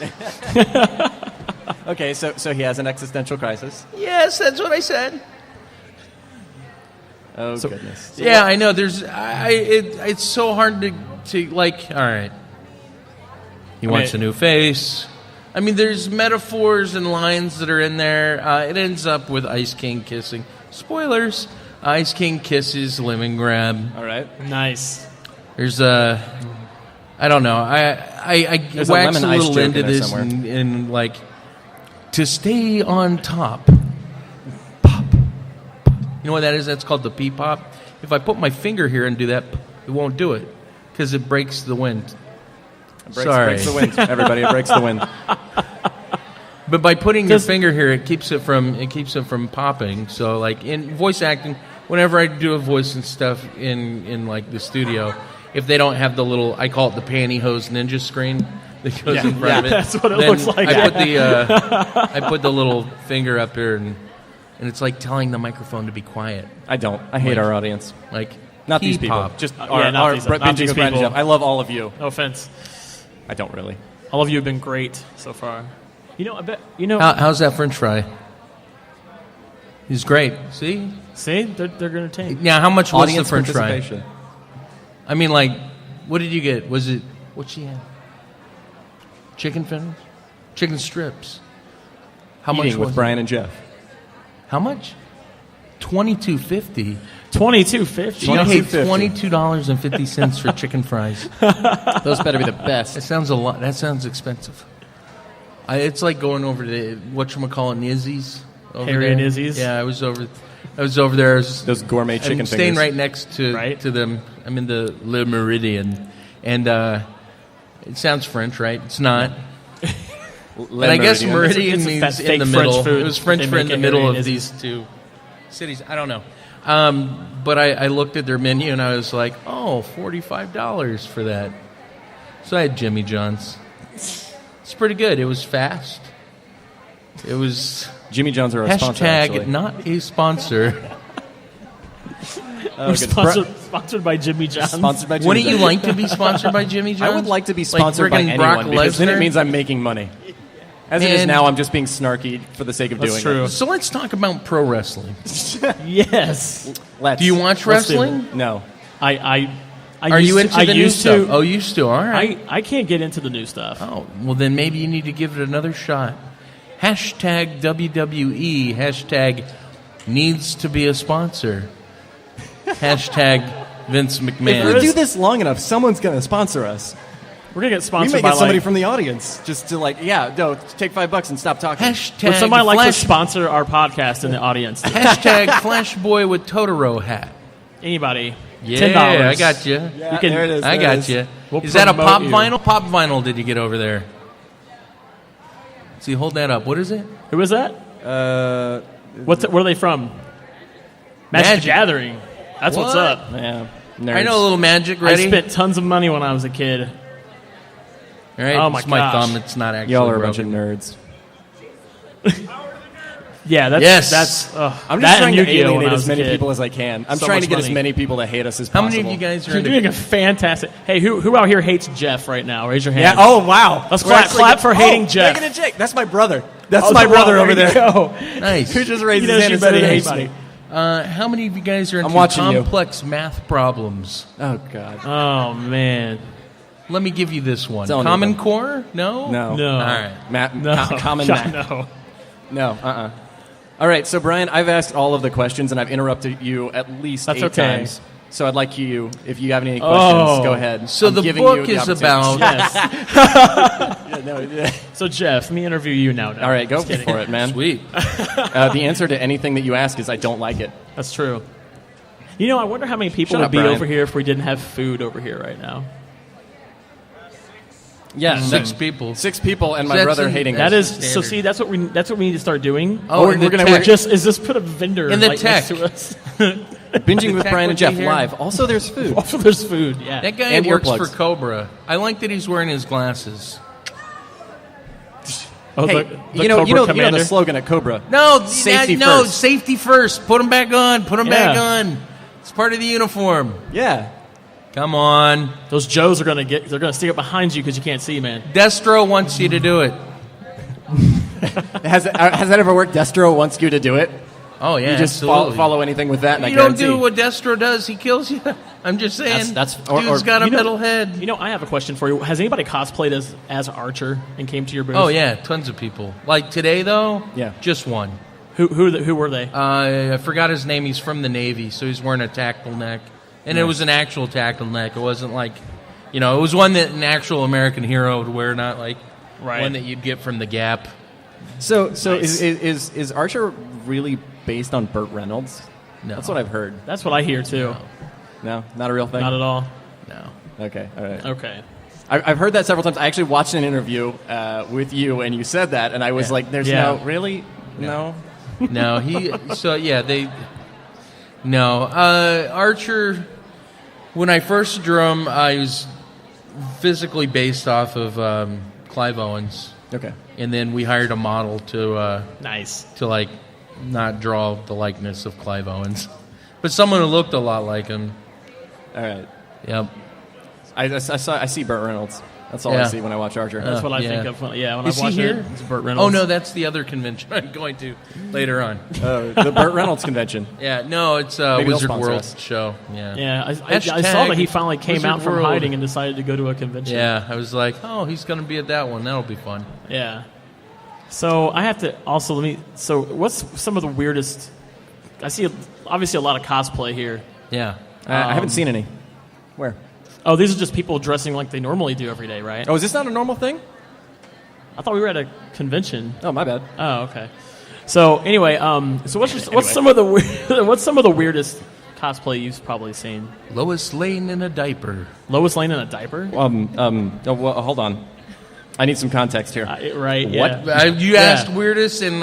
Okay, so he has an existential crisis. Yes, that's what I said. Oh, goodness. Yeah, I know. It's so hard to like. All right, he wants a new face. I mean, there's metaphors and lines that are in there. It ends up with Ice King kissing. Spoilers. Ice King kisses Lemon Grab. All right. Nice. There's I don't know. I There's a waxed lemon a ice little joke into in there this somewhere. and like to stay on top. Pop. You know what that is? That's called the pee-pop. If I put my finger here and do that, it won't do it because it breaks the wind. Breaks the wind, everybody. It breaks the wind. But by putting your finger here, it keeps it from popping. So, like in voice acting, whenever I do a voice and stuff in like the studio, if they don't have the little, I call it the pantyhose ninja screen that goes in front of it. That's what it then looks like. I put the little finger up here, and it's like telling the microphone to be quiet. I don't. I hate our audience. Like Not these people. P-pop. Just not our these- Brian not and these Geoff. people. I love all of you. No offense. I don't really. All of you have been great so far. You know, I bet you know. How's that French fry? He's great. See? See, they're going to take. Now, how much was Audience the French fry? participation. I mean, like, what did you get? Was it what she had? Chicken fingers, chicken strips. How Eating much with was Brian it? and Geoff. How much? $22.50. $22.50. She paid $22.50. $22.50 for chicken fries. Those better be the That best. sounds a lot. That sounds expensive. It's like going over to whatchamacallit, Izzy's. over Harry there. and Izzy's? Yeah, I was over there. Those gourmet chicken I'm staying fingers. right next to Right. to them. I'm in the Le Meridian, and it sounds French, right? It's not. But I guess Meridian It's means that in fake the French middle. food It was French they for in make the at middle Harry of and these two cities. I don't know. But I looked at their menu and I was like, oh, $45 for that. So I had Jimmy John's. It's pretty good. It was fast. It was Jimmy John's are a sponsor, actually. hashtag not a sponsor. We're sponsored by Jimmy John's. Sponsored by Jimmy Wouldn't you John's. like to be sponsored by Jimmy John's? I would like to be sponsored by friggin' Brock anyone because then it Lesnar? means I'm making money. As it is And- now, I'm just being snarky for the sake of That's doing true. it. So let's talk about pro wrestling. Yes. Let's. Do you watch Let's do wrestling? No. I Are you into I the new used stuff? to. Oh, you used to. All right. I can't get into the new stuff. Oh, well, then maybe you need to give it another shot. Hashtag WWE. Hashtag needs to be a sponsor. Hashtag Vince If we McMahon. do this long enough, someone's going to sponsor us. We're gonna get We sponsored may by get somebody like. from the audience just to take $5 and stop talking. Hashtag Would somebody like to Flash, sponsor our podcast in the audience? hashtag Flash Boy with Totoro hat. Anybody? Yeah, $10. I got you. Yeah, can- there it is. I there it got is. you. We'll Is that a promote pop you. vinyl? Pop vinyl did you get over there? See, hold that up. What is it? Who is that? Where are they from? Magic the Gathering. That's what's What? up. Yeah. Nerds. I know a little magic. Ready? I spent tons of money when I was a kid. All right, Oh my it's my gosh. thumb. It's not actually Y'all are a bunch broken. of nerds. Yeah, that's Yes. that's. I'm that just trying and to Yu-Gi-Oh! when alienate I was as a many kid. people as I can. I'm So trying to much get as money. many people to hate us as How possible. many of you guys are You're into doing a fantastic. Hey, who out here hates Jeff right now? Raise your hand. Yeah. Oh wow. Let's We're clap- actually clap for hating Jeff. Megan and Jake. That's my brother. That's Oh, my well, brother over you there. go. Nice. Who just raised He his knows hand you and better said he than hates anybody. me. How many of you guys are into watching you. complex math problems? Oh god. Oh man. Let me give you this one. Tell me Common about Core? No? No. No. All right. Matt. No. Common God, Matt. No. No. All right. So Brian, I've asked all of the questions and I've interrupted you at least That's 8 okay. times. So I'd like you, if you have any questions, go ahead. So I'm the giving book you is the about. opportunity. So Jeff, let me interview you now. All right, go for it, man. Sweet. The answer to anything that you ask is I don't like it. That's true. You know, I wonder how many people Shut would up, be Brian. over here if we didn't have food over here right now. Yeah, 6 people. 6 people and my That's brother in- hating That us. is so. See, that's what we need to start doing. Oh, We're in the gonna text. Is this put a vendor In the right next tech. to us? Binging with Brian and Geoff here. live. Also, there's food. Also, there's food. Yeah. That guy And works earplugs. for Cobra. I like that he's wearing his glasses. Oh, Hey, the you know Cobra the Commander? slogan at Cobra. No, Safety no, first. safety first. Put them back on. Put them back on. It's part of the uniform. Yeah. Come on. Those Joes are gonna stick it behind you because you can't see, man. Destro wants you to do it. Has that ever worked? Destro wants you to do it. Oh yeah, You just absolutely. follow anything with that, and You I don't guarantee. do what Destro does. He kills you. I'm just saying. Dude's got a metal head. You know, I have a question for you. Has anybody cosplayed as Archer and came to your booth? Oh yeah, tons of people. Like today though, Yeah. just one. Who were they? I forgot his name. He's from the Navy, so he's wearing a tackle neck, and it was an actual tackle neck. It wasn't like, it was one that an actual American hero would wear, not like one that you'd get from the Gap. So Nice. is Archer really based on Burt Reynolds? No. That's what I've heard. That's what I hear too. No, not a real thing. Not at all. No. Okay, all right. Okay. I've heard that several times. I actually watched an interview with you, and you said that, and I was like, "There's Yeah. no really no." No, Archer, when I first drew him, I was physically based off of Clive Owens. Okay. And then we hired a model to Nice. like not draw the likeness of Clive Owens, but someone who looked a lot like him. All right. Yep. I see Burt Reynolds. That's all I Yeah. see when I watch Archer. That's what I think yeah. of. When I Is he watch here? it. It's Burt Oh Reynolds. no, that's the other convention I'm going to later on. The Burt Reynolds convention. Yeah, no, it's a Maybe they'll Wizard sponsor World us. show. Yeah. Yeah, I Hashtag saw that he finally came Wizard out from World. hiding and decided to go to a convention. Yeah, I was like, oh, he's going to be at that one. That'll be fun. Yeah. So I have to also So what's some of the weirdest? I see obviously a lot of cosplay here. Yeah. I haven't seen any. Where? Oh, these are just people dressing like they normally do every day, right? Oh, is this not a normal thing? I thought we were at a convention. Oh, my bad. Oh, okay. So anyway, what's some of the weirdest cosplay you've probably seen? Lois Lane in a diaper. Lois Lane in a diaper? Hold on. I need some context here. Right? What? Yeah. You asked weirdest, and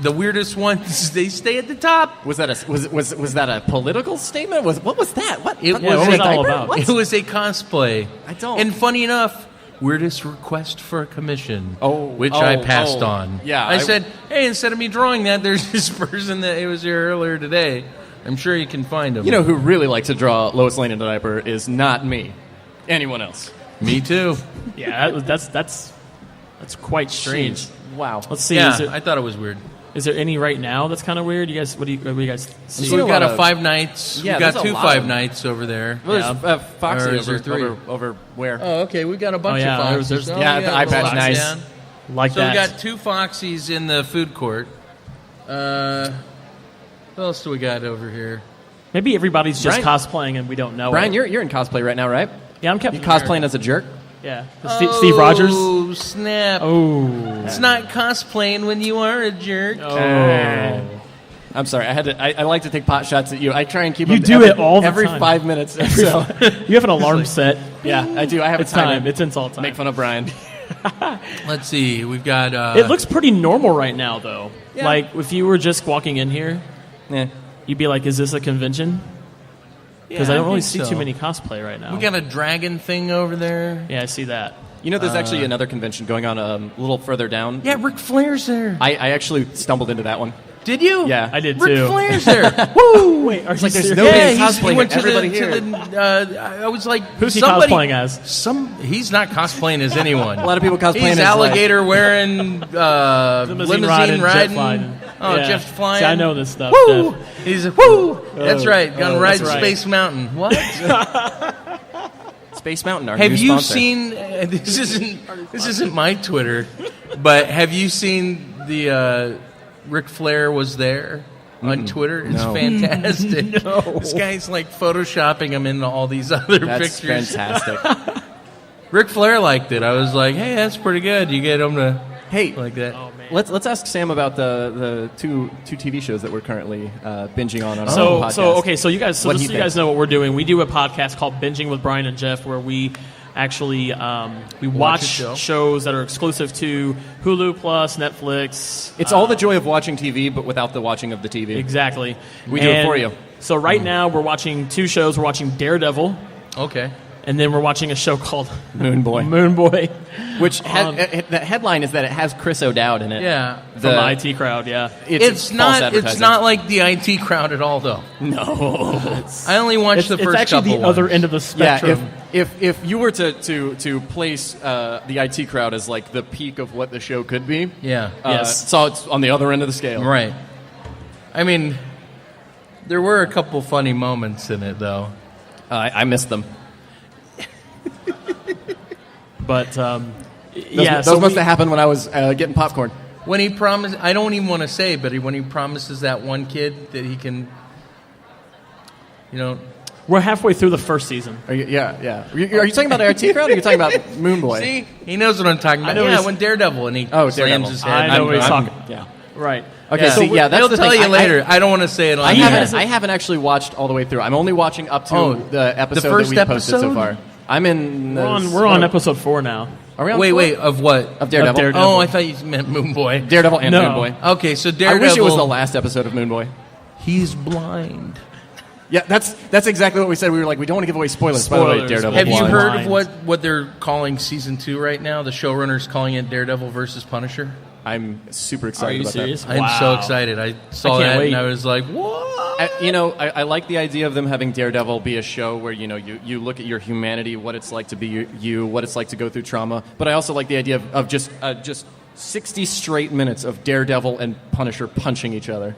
the weirdest ones, they stay at the top. Was that a political statement? What was that? What? It What was a all diaper? about? What? It was a cosplay. I don't. And funny enough, weirdest request for a commission, which oh, I passed oh. on. Yeah, I said, hey, instead of me drawing that, there's this person that was here earlier today. I'm sure you can find him. You know who really likes to draw Lois Lane in a diaper is not me. Anyone else? Me too. Yeah, that's quite strange. Wow. Let's see. Yeah, I thought it was weird. Is there any right now that's kind of weird? You guys, what do you guys see? So we've got a lot a of- 5 nights. Yeah, we've got there's a 2 lot 5 of- nights over there. Well, there's Foxy Or is there over, 3? over where? Oh, okay. We got a bunch Oh, yeah, of foxes. there's- yeah, we the got eye a little patch, fox nice. down. like So that? we got 2 foxies in the food court. What else do we got over here? Maybe everybody's just Brian- cosplaying and we don't know. Brian, it. you're in cosplay right now, right? Yeah, I'm Captain You cosplaying America. as a jerk? Yeah, Steve Rogers. Oh, snap. Oh, It's not cosplaying when you are a jerk. I'm sorry. I like to take pot shots at you. I try and keep You them do every, it all the every time. 5 minutes. So, you have an alarm set. yeah, I do. I have It's a timer. time. It's insult time. Make fun of Brian. Let's see. We've got. It looks pretty normal right now, though. Yeah. Like if you were just walking in here, Yeah. you'd be like, "Is this a convention?" Because I don't really see think too so. many cosplay right now. We got a dragon thing over there. Yeah, I see that. You know, there's actually another convention going on a little further down. Yeah, Ric Flair's there. I actually stumbled into that one. Did you? Yeah. I did Ric too. Flair's there. Woo! Wait, are you like there's serious? nobody Yeah, in cosplay, he went to everybody the, here. to the I was like, Who's he somebody, cosplaying as? He's not cosplaying as anyone. A lot of people cosplaying He's as alligator wearing limousine riding. flying. Oh, Yeah. Jeff's flying. See, I know this stuff. Woo! Jeff. He's woo! That's right. Gonna ride that's right. Space Mountain. What? Space Mountain. Our Have new you sponsor. seen? This isn't my Twitter, but have you seen the Ric Flair was there on Twitter? It's No. fantastic. This guy's like photoshopping him into all these other That's pictures. fantastic. Ric Flair liked it. I was like, hey, that's pretty good. You get him to Hey, like that. Oh man. let's ask Sam about the two TV shows that we're currently binging on our So podcast. okay, so you guys, What just do so you you guys think? know what we're doing. We do a podcast called Binging with Brian and Geoff, where we actually we watch a show. shows that are exclusive to Hulu Plus, Netflix. It's all the joy of watching TV, but without the watching of the TV. Exactly. We do it And for you. So right now we're watching 2 shows. We're watching Daredevil, Okay. and then we're watching a show called Moon Boy. Moon Boy Which the headline is that it has Chris O'Dowd in it. Yeah. from the IT crowd. Yeah. It's false not. advertising. It's not like the IT crowd at all, though. No. I only watched the It's first actually couple the other ones. end of the Yeah, spectrum. if you were to place the IT crowd as like the peak of what the show could be, Yeah. Yes. so it's on the other end of the scale. Right. I mean, there were a couple funny moments in it, though. I missed them. But Those must have happened when I was getting popcorn. When he promised, I don't even want to say, but when he promises that one kid that he can, we're halfway through the first season. Are you talking about the IT crowd, or are you talking about Moon Boy? see, he knows what I'm talking about. know Yeah, he's- when Daredevil and he Daredevil. slams his head. I know what he's I'm- talking. Yeah. Right. Okay. Yeah. See, yeah, that's he'll the tell thing. you later. I don't want to say it on I air. haven't actually watched all the way through. I'm only watching up to the episode first that we posted so episode? far. I'm in. We're on episode 4 now. Are we on Wait, four? wait, of what? Of Daredevil. Daredevil. Oh, I thought you meant Moon Boy. Daredevil and No. Moon Boy. Okay, so I Daredevil. wish it was the last episode of Moon Boy. He's blind. Yeah, that's exactly what we said. We were like, we don't want to give away spoilers. By the way, Spoilers. Daredevil. Have you Blind. heard of what they're calling season 2 right now? The showrunners calling it Daredevil versus Punisher. I'm super Are excited you about serious? I'm Wow. so excited. I saw I can't that wait. and I was like, what? that. I like the idea of them having Daredevil be a show where you look at your humanity, what it's like to be you, what it's like to go through trauma. But I also like the idea of just 60 straight minutes of Daredevil and Punisher punching each other.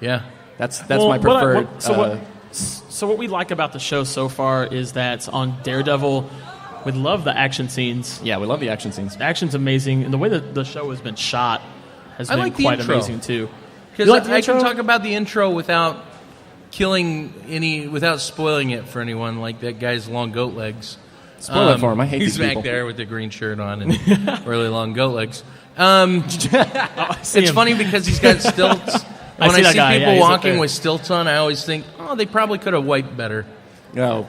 Yeah. That's Well, my preferred. So what we like about the show so far is that on Daredevil, we love the action scenes. yeah, we love the action scenes. The action's amazing, and the way that the show has been shot has I been like the quite intro. amazing too. Because You like the I can intro? talk about the intro without without spoiling it for anyone, like that guy's long goat legs. Spoil it for him. I hate He's these back people. there with the green shirt on and really long goat legs. See It's him. funny because he's got stilts. When see I that see guy. Yeah, people he's up walking there. with stilts on, I always think, oh, they probably could have wiped better. Oh.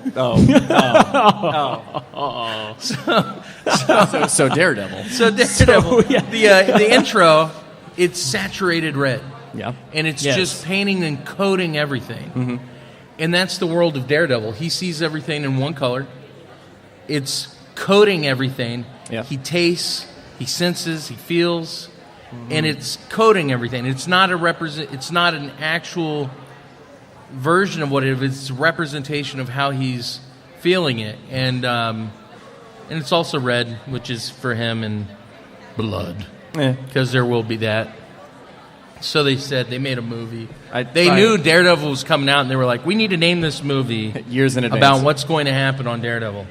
So Daredevil. So Daredevil, yeah. the intro, it's saturated red. Yeah. And it's Yes. just painting and coding everything. And that's the world of Daredevil. He sees everything in one color. It's coding everything. Yeah. He tastes, he senses, he feels, and it's coding everything. It's not it's not an actual version of what it is. It's a representation of how he's feeling it. And it's also red, which is for him, and blood. Because there will be that. So they said they made a movie. They knew Daredevil was coming out, and they were like, "We need to name this movie Years in advance. about what's going to happen on Daredevil."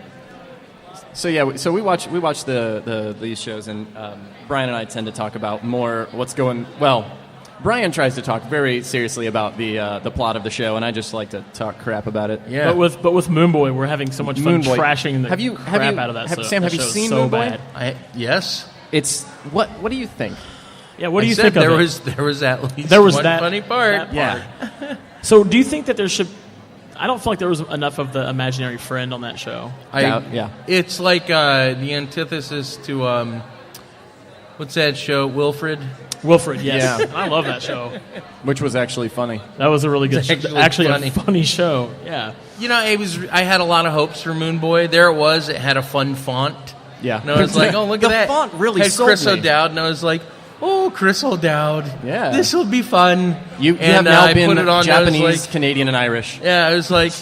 So yeah, so we watch these shows, and Brian and I tend to talk about more what's going. Well, Brian tries to talk very seriously about the plot of the show, and I just like to talk crap about it. Yeah, But with Moon Boy, we're having so much fun Moon Boy. trashing the Have you- crap out of that. Sam, have you seen Moon Boy? Yes. It's what? What do you think? Yeah, what do you I said think of there it? was at least There was one that funny part. that Yeah. So do you think that there should... I don't feel like there was enough of the imaginary friend on that show. Yeah. It's like the antithesis to what's that show? Wilfred. Wilfred, yes. Yeah. I love that show. Which was actually funny. That was a really good It's show. actually Actually, funny. a funny show. Yeah. You know, I had a lot of hopes for Moon Boy. There it was. It had a fun font. Yeah. And I was like, oh, look The at that. font really had sold Chris me. O'Dowd, and I was like, oh, Chris O'Dowd. Yeah. This will be fun. You and, have now I been put it on, Japanese, I was like, Canadian, and Irish. yeah, I was like,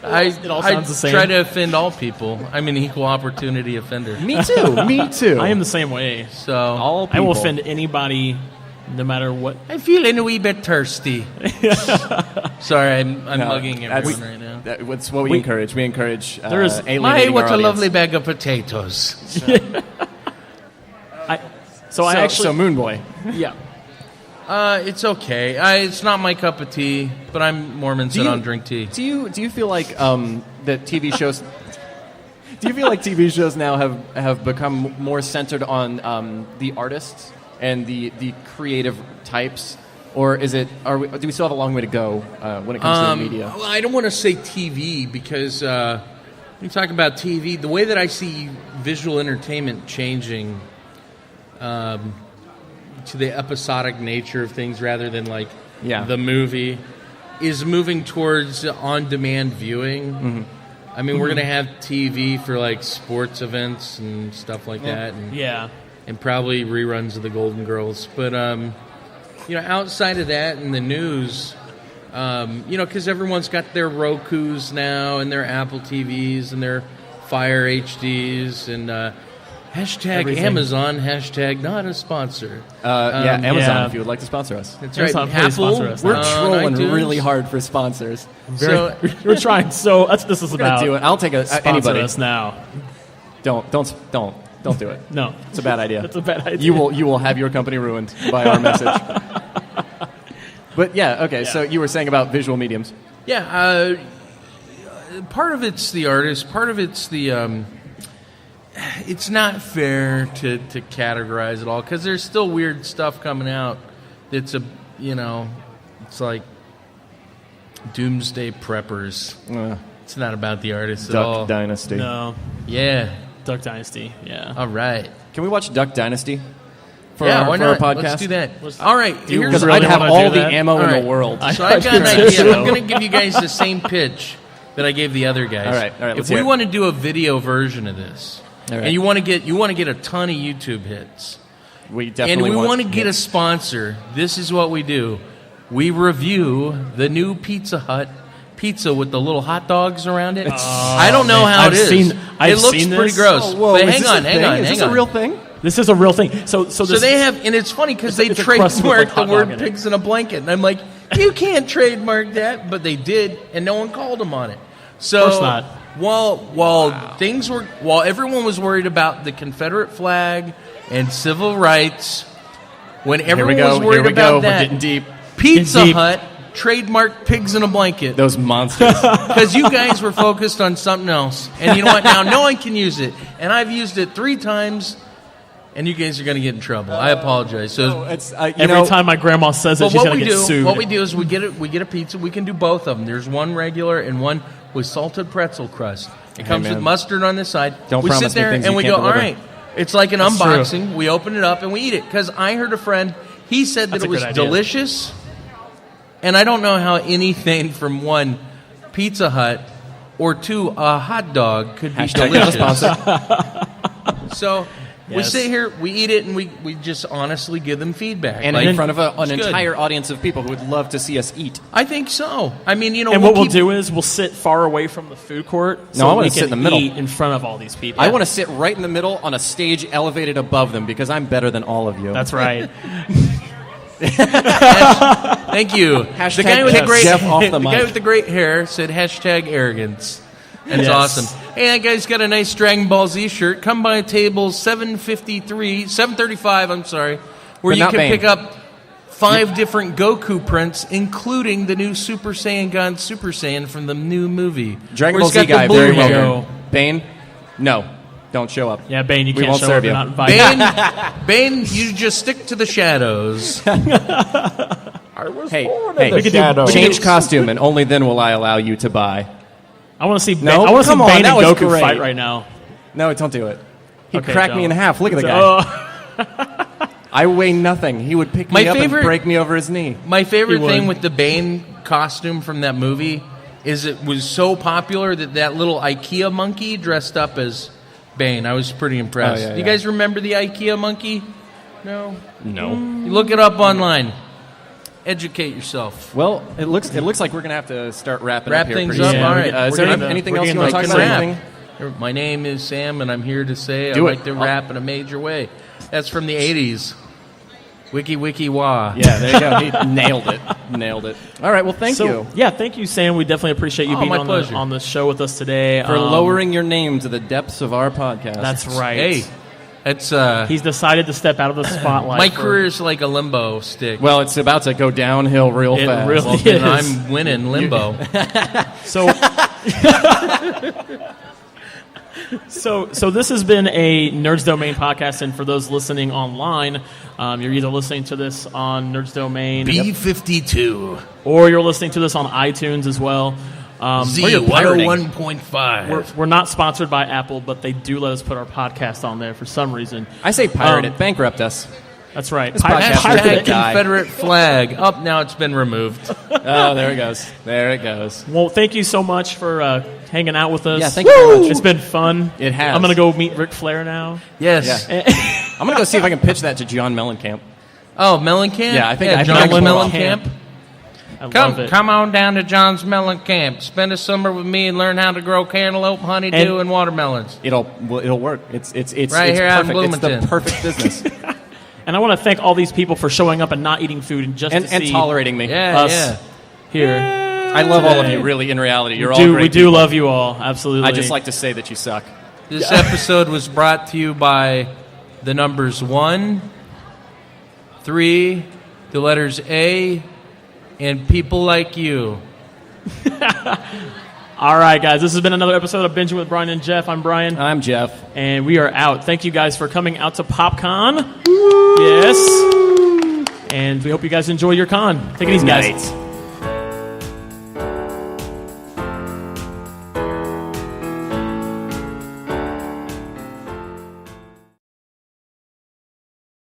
It all sounds the same. try to offend all people. I'm an equal opportunity offender. Me too. Me too. I am the same way. So All I will people. offend anybody, no matter what. I'm feeling a wee bit thirsty. Sorry, I'm No, mugging that's- everyone right now. That's what we encourage. We encourage There is- alienating My, what our a audience. lovely bag of potatoes. I actually... So Moon Boy. yeah. It's okay. It's not my cup of tea, but I'm Mormon, so I don't drink tea. Do you feel like that TV shows? Do you feel like TV shows now have become more centered on the artists and the creative types, or is it? Do we still have a long way to go when it comes to the media? Well, I don't want to say TV because when you talk about TV, the way that I see visual entertainment changing to the episodic nature of things rather than like Yeah. the movie is moving towards on-demand viewing. Mm-hmm. I mean, we're going to have TV for like sports events and stuff like that, and probably reruns of the Golden Girls. But outside of that, in the news, because everyone's got their Rokus now and their Apple TVs and their Fire HDs and hashtag Everything. Amazon, hashtag not a sponsor. Amazon, if you would like to sponsor us. That's right. Amazon, please Apple, sponsor us. We're on trolling iTunes. really hard for sponsors. We're trying. So that's what this is We're gonna about. do it. I'll take Sponsor anybody. us now. Don't do it. No, It's a bad idea. it's a bad idea. You will have your company ruined by our message. But so you were saying about visual mediums. Yeah, part of it's the artist, part of it's the. It's not fair to categorize it all because there's still weird stuff coming out. It's it's like Doomsday Preppers. It's not about the artist at all. Duck Dynasty. No, Yeah. Duck Dynasty. Yeah. All right. Can we watch Duck Dynasty? Why for not? our podcast? Let's do that. All right. Here's Because really I'd have wanna all do the that? ammo All in right. the world. So I've got an I idea. so. I'm going to give you guys the same pitch that I gave the other guys. All right, let's If hear we it. want to do a video version of this, All right. and you want to get a ton of YouTube hits, We definitely and we want to to get a sponsor, this is what we do. We review the new Pizza Hut pizza with the little hot dogs around it. I don't know how I've it is. I've it looks seen pretty this. gross. Oh, whoa, but is hang this on, a hang thing? on, Is hang this on. a real thing? This is a real thing. So So this, they have, and it's funny because they it's a crust with, like, trademarked hot the word dog in it. pigs in a blanket. And I'm like, you can't trademark that. But they did, and no one called them on it. So Of course not. while everyone was worried about the Confederate flag and civil rights, when everyone was worried Here we about go. We're that, getting deep. Pizza Getting deep. Hut trademarked pigs in a blanket. Those monsters. Because you guys were focused on something else. And you know what? Now no one can use it. And I've used it 3 times, and you guys are going to get in trouble. I apologize. So, It's every time my grandma says it, but she's gonna get sued. what we do is we get a pizza. We can do both of them. There's one regular and one with salted pretzel crust. It comes man. with mustard on the side. Don't we promise sit me there things and you we can't go, all deliver." right. It's like an That's unboxing. We open it up and we eat it. Because I heard a friend, he said that That's it a was good idea. delicious. And I don't know how anything from one, Pizza Hut, or 2, a hot dog could be Hashtag not a delicious. sponsor. So we Yes. sit here, we eat it, and we just honestly give them feedback. And Like, in front of an it's good. entire audience of people who would love to see us eat. I think so. I mean, and what we'll do is we'll sit far away from the food court. No, I wanna we sit can in the middle. eat in front of all these people. I want to sit right in the middle on a stage elevated above them because I'm better than all of you. That's right. Thank you. Hashtag the guy with the Jeff great Jeff off the guy mic. with the great hair said hashtag arrogance. That's Yes. awesome. Hey, that guy's got a nice Dragon Ball Z shirt. Come by table 735, I'm sorry, where But you not can Bane. pick up 5 different Goku prints, including the new Super Saiyan God Super Saiyan from the new movie. Dragon where Ball he's got Z the guy, blue very hair. welcome. Bane, no, don't show up. Yeah, Bane, you We can't won't show serve up. You're you. not invited. Bane, you just stick to the shadows. Hey, We could do- change costume, and only then will I allow you to buy. I want to see. No? I want to see Come on, Bane that and was Goku great. fight right now. No, don't do it. He'd Okay, crack me don't. in half. Look at the guy. Oh, I weigh nothing. He would pick My me up favorite- and break me over his knee. My favorite He would. thing with the Bane costume from that movie is it was so popular that little IKEA monkey dressed up as Bane. I was pretty impressed. Oh, yeah, You yeah. guys remember the IKEA monkey? No. No. You look it up online. Educate yourself. Well, it looks like we're gonna have to start wrapping Wrap up here things pretty up. soon. All right. Is We're there getting- anything we're else you getting want to talk like about? some Anything? My name is Sam, and I'm here to say Do I it. like to rap in a major way. That's from the 80s. Wiki wiki wah. Yeah, there you go. He nailed it. Nailed it. All right. Well, thank you Yeah, thank you, Sam. We definitely appreciate you Oh, being my on pleasure. on the show with us today. for lowering your name to the depths of our podcast. That's right. Hey, that's He's decided to step out of the spotlight. my for- career is like a limbo stick. Well, it's about to go downhill real It fast. really Well, then is. I'm winning limbo. So, so this has been a Nerds Domain podcast, and for those listening online, you're either listening to this on Nerds Domain, B52. or you're listening to this on iTunes as well. Or Z you're pirating. 101.5. We're not sponsored by Apple, but they do let us put our podcast on there for some reason. I say pirate it. Bankrupt us. That's right. podcast Hashtag guy. Confederate flag. Up now, it's been removed. Oh, there it goes. There it goes. Well, thank you so much for hanging out with us. Yeah, thank you very much. It's been fun. It has. I'm going to go meet Ric Flair now. Yes. Yeah. I'm going to go see if I can pitch that to John Mellencamp. Oh, Mellencamp? Yeah, I think I John's can pull it off. Mellencamp. I love it. Come on down to John's Mellencamp. Spend a summer with me and learn how to grow cantaloupe, honeydew, and watermelons. It'll work. It's Right it's here perfect. out in It's Bloomington. the perfect business. And I want to thank all these people for showing up and not eating food and just to and see tolerating me. Yeah, us yeah. here. I love all of today. you. Really, in reality, you're all We great. do people. love you all. Absolutely. I just like to say that you suck. This episode was brought to you by the numbers 1, 3, the letters A, and people like you. All right, guys. This has been another episode of Binging with Brian and Geoff. I'm Brian. I'm Geoff. And we are out. Thank you guys for coming out to PopCon. Yes. And we hope you guys enjoy your con. Take it easy, guys. Night.